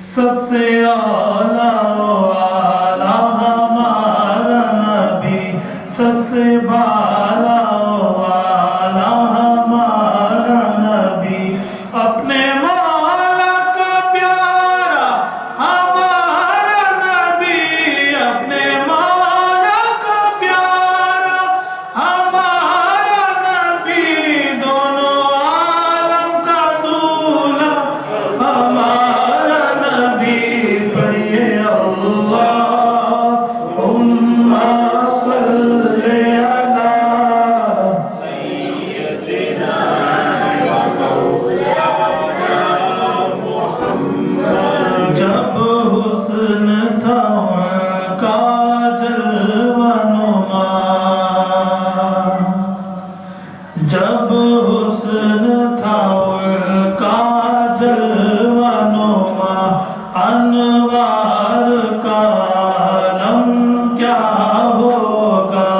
सबसे आला वाला हमारा नबी, सबसे बाला वाला हमारा नबी, अपने मौला का प्यारा हमारा नबी, अपने मौला का प्यारा हमारा नबी, दोनों आलम का दूल्हा हमारा नबी। पढ़िए अल्लाहुम्मा सल्ली अला सय्यिदिना व मौलाना मुहम्मद। जब हुस्न था उनका जलवा नुमा, जब हुस्न था उनका जलवा नुमा, अनवार का आलम क्या होगा।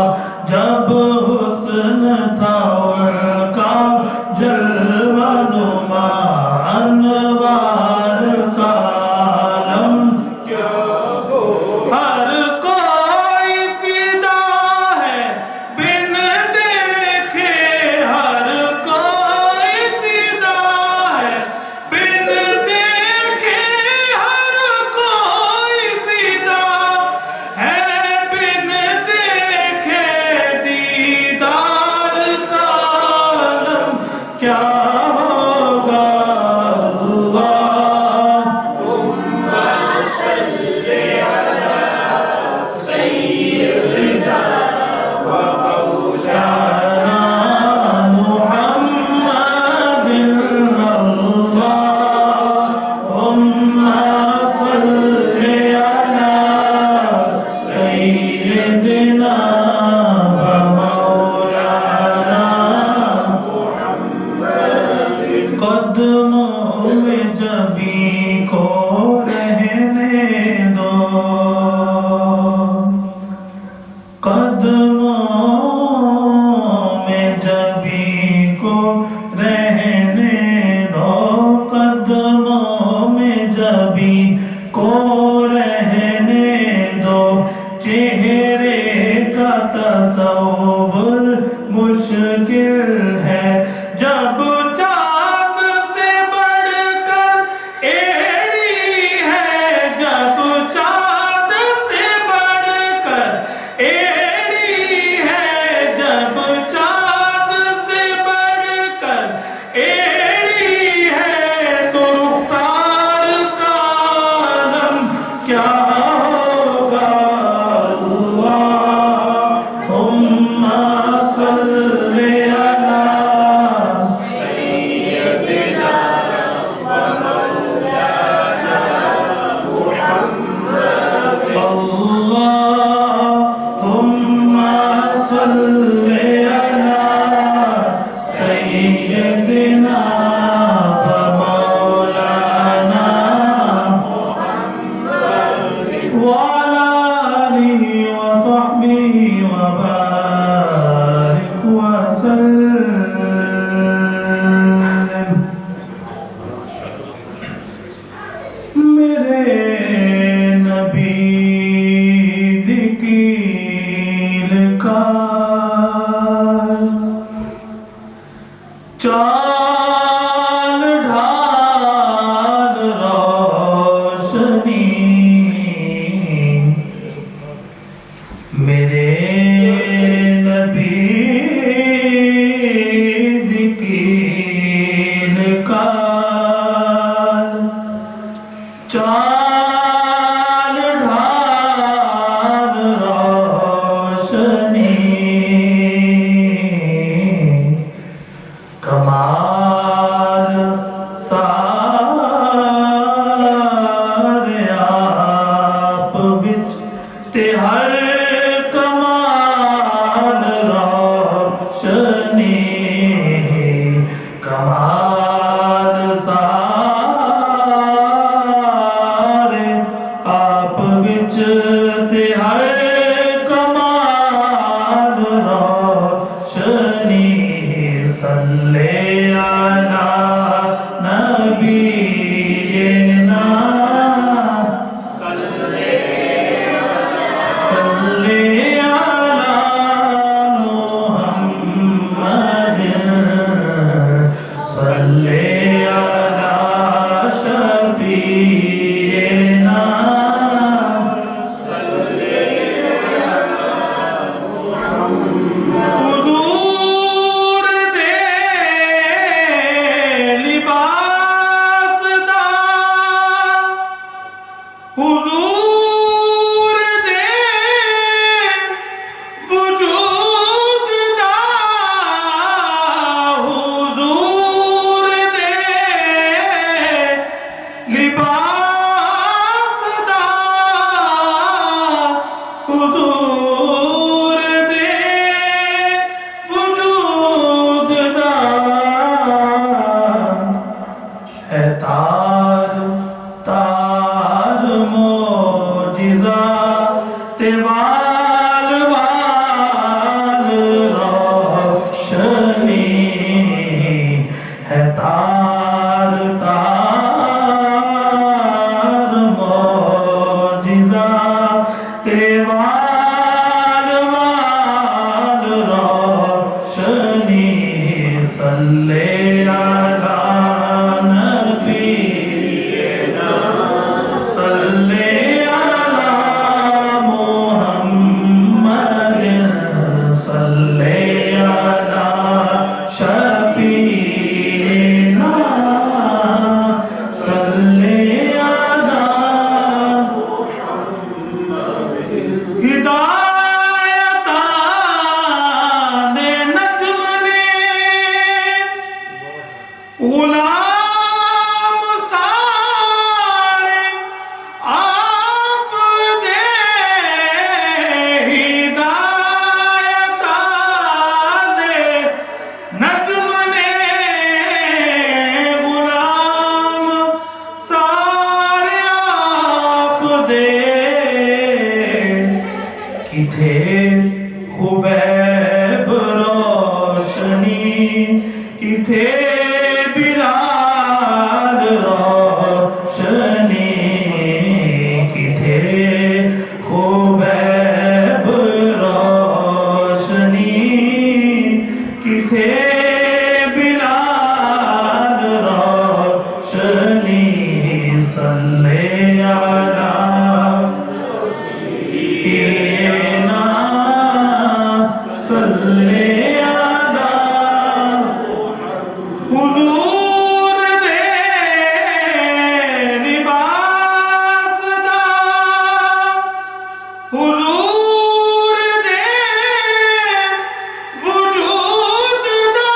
जब हुस्न था उनका जलवा नुमा, अनवार का आलम क्या होगा। हर कोई फिदा है बिन देखे, हर कोई फिदा है बिन देखे, हर कोई फिदा है बिन देखे, दीदार का आलम क्या होगा। अल्लाहुम्मा सल्ली अला सय्यिदिना व मौलाना मुहम्मदिन। अल्लाहुम्मा सल्ली अला सय्यिदिना व मौलाना मुहम्मदिन। कदमों में जबी को रहने दो, कदमों में जबी को रहने दो, कदमों में जबी को रहने दो। चेहरे का तसव्वुर मुश्किल है, जब चाँद से बढ़कर एड़ी है, जब चाँद से बढ़कर एड़ी है, जब चाँद से बढ़कर एड़ी है, तो रुखसार का आलम क्या होगा। अल्लाहुम्मा सल्ली अला सय्यिदिना व मौलाना मुहम्मद। अल्लाहुम्मा सल्ली अला सय्यिदिना व मौलाना मुहम्मद व अला आलिहि व सहबिहि व कीलकार चाल ढाल रोशनी मेरे नबी दी कीलकार चाल ढाल रोशनी कमाल सारे आप बिच ते हर कमाल रोशनी कमाल सारे आप बिच ते हर कमाल रोशनी सल्ले अला नबीना सल्ले अला मुहम्मदिन सल्ले अला शफीना हुजूर दे लिबास दा हुजूर दे वजूद दा हुजूर दे लिबास दा हुजूर दे वजूद दा है ताज ताज मोजिज़ा ते वाल वाल रोशनी है तार तार मोजिज़ा ते वाल वाल रोशनी सल्ले अला नबीना सल्ले अला मुहम्मदिन सल्ले अला शफीना सल्ले अला हिदायतां दे नज़्म ने गुलाम सारे आप दे हिदायतां दे नज़्म ने गुलाम सारे आप दे किथे खुबैब रोशनी किथे बिलाल रोशनी किथे खुबैब रोशनी किथे बिलाल रोशनी सल्ले अला सल्लेना सल्ले अला हुजूर दे लिबास दा हुजूर दे वजूद दा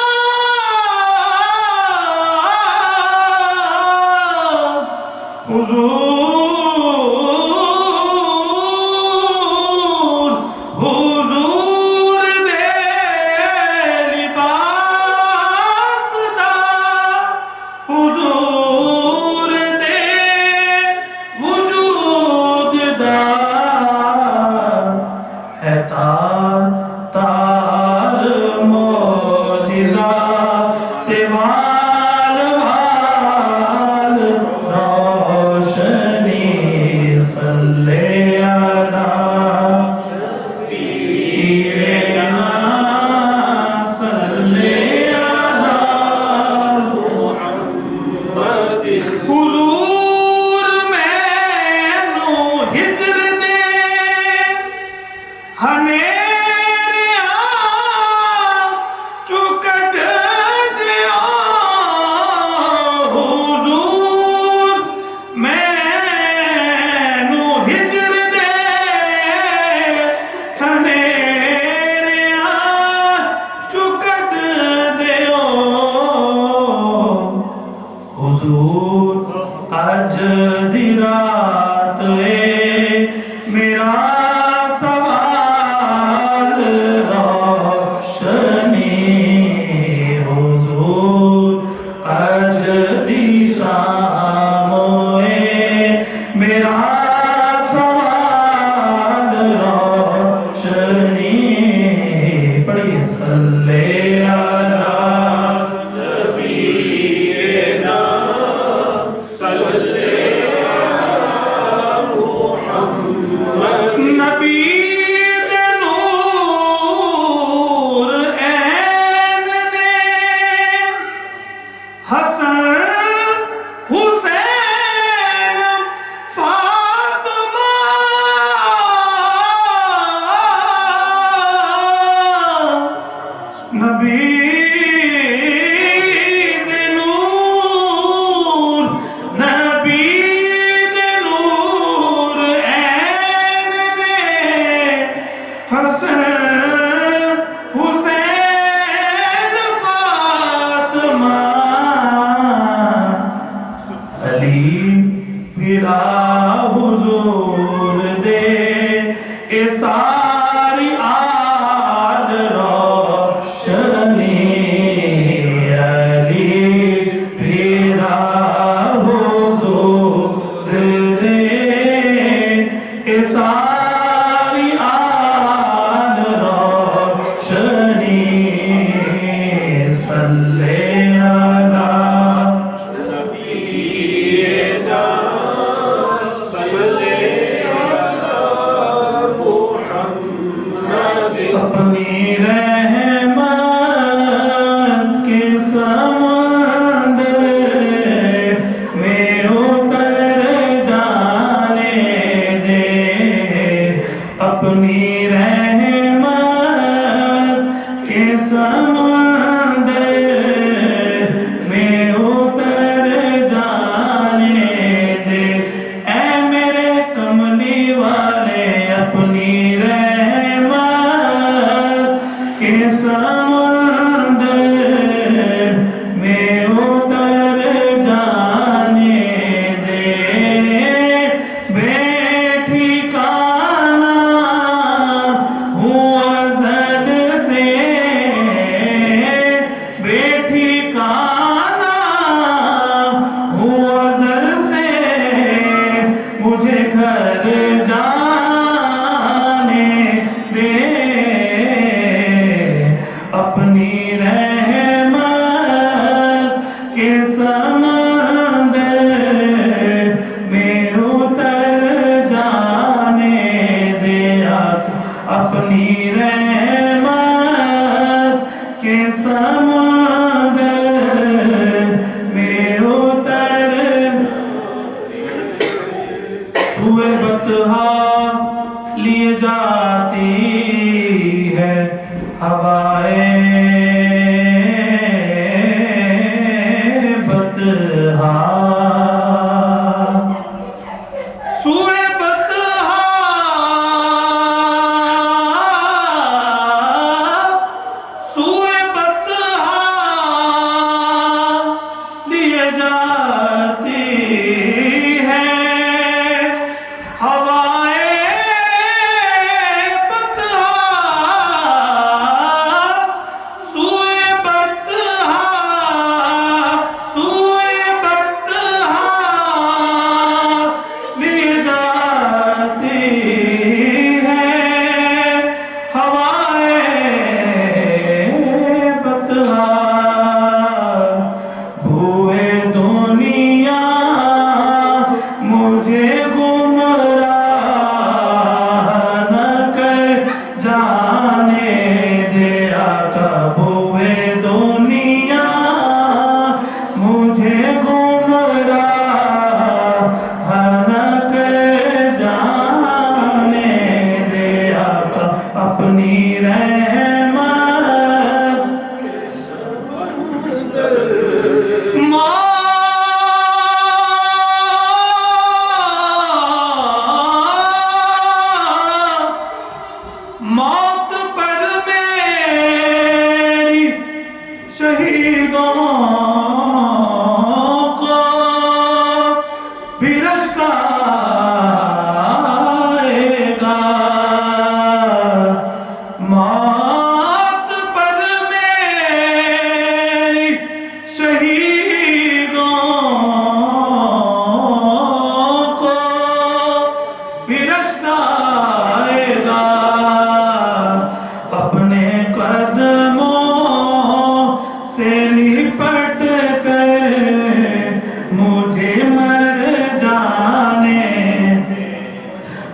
हुजूर दे लिबास दा हुजूर दे वजूद दा है तार तार मोजिज़ा ते वाल वाल रोशनी सल्ले अला हनेरिया चुकट दिया हुजूर मैनू हिजर दे हनेरिया चुकट दियो हुजूर अज दी रात मेरा सवाल रोशनी हुजूर अज दी शाम मेरा सवाल रोशनी पढ़िए सल्ले अला नबी दे नूर ऐन ने हसन हुसैन फातिमा नबी दे नूर नबी दे नूर ऐन ने हसन हुसैन फातिमा अली फिरा हुजूर दे ए सारी आल रोशनी अली फिरा हुजूर दे ए सारी आल रोशनी सल्ले अला अपनी रहमत के समंदर में उतर जाने दे अपनी रहमत के समंदर में उतर जाने दे ऐ मेरे कमली वाले अपनी के समंदर में उतर जाने दे बेठिकाना हुआ ज़द से बेठिकाना हुआ ज़द से मुझे घर जाने दे अपनी रहमत के समंदर में उतर जाने दे अपनी रहमत के समंदर में उतर हुए बतहा लिए जाती है हवाएं बतहा सूए बतहा सूए बतहा लिए जाती है हवाएं बतहा अपनी रहमत मौत पर मेरी शहीदों को भी रश्क आएगा। मौत पर मेरी शहीदों को भी रश्क आएगा। अपने कदमों से लिपट कर मुझे मर जाने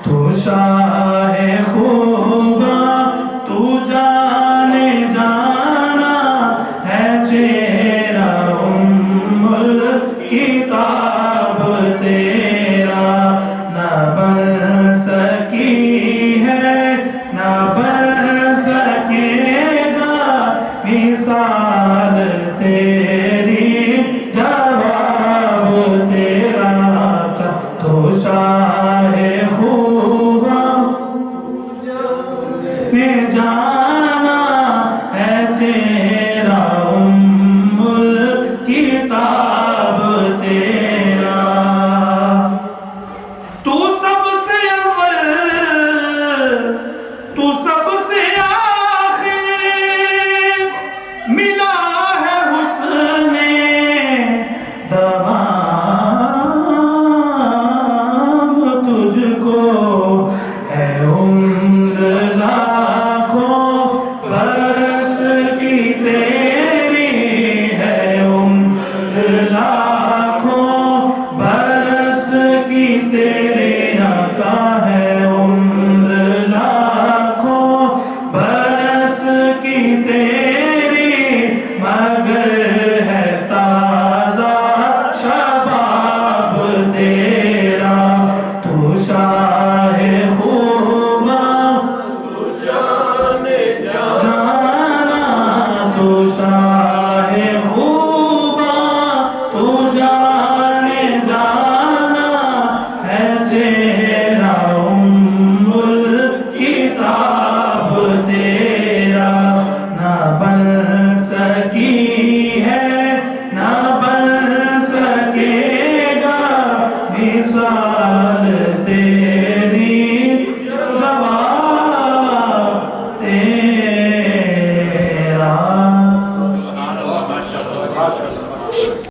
तू शाहे खूबा तू जाने जाना है चेहरा उम्मुल किताब तेरा न बन सकी है न बन सकेगा मिसाल तेरी जवाब तेरा तो शाहे खूबा में जाना है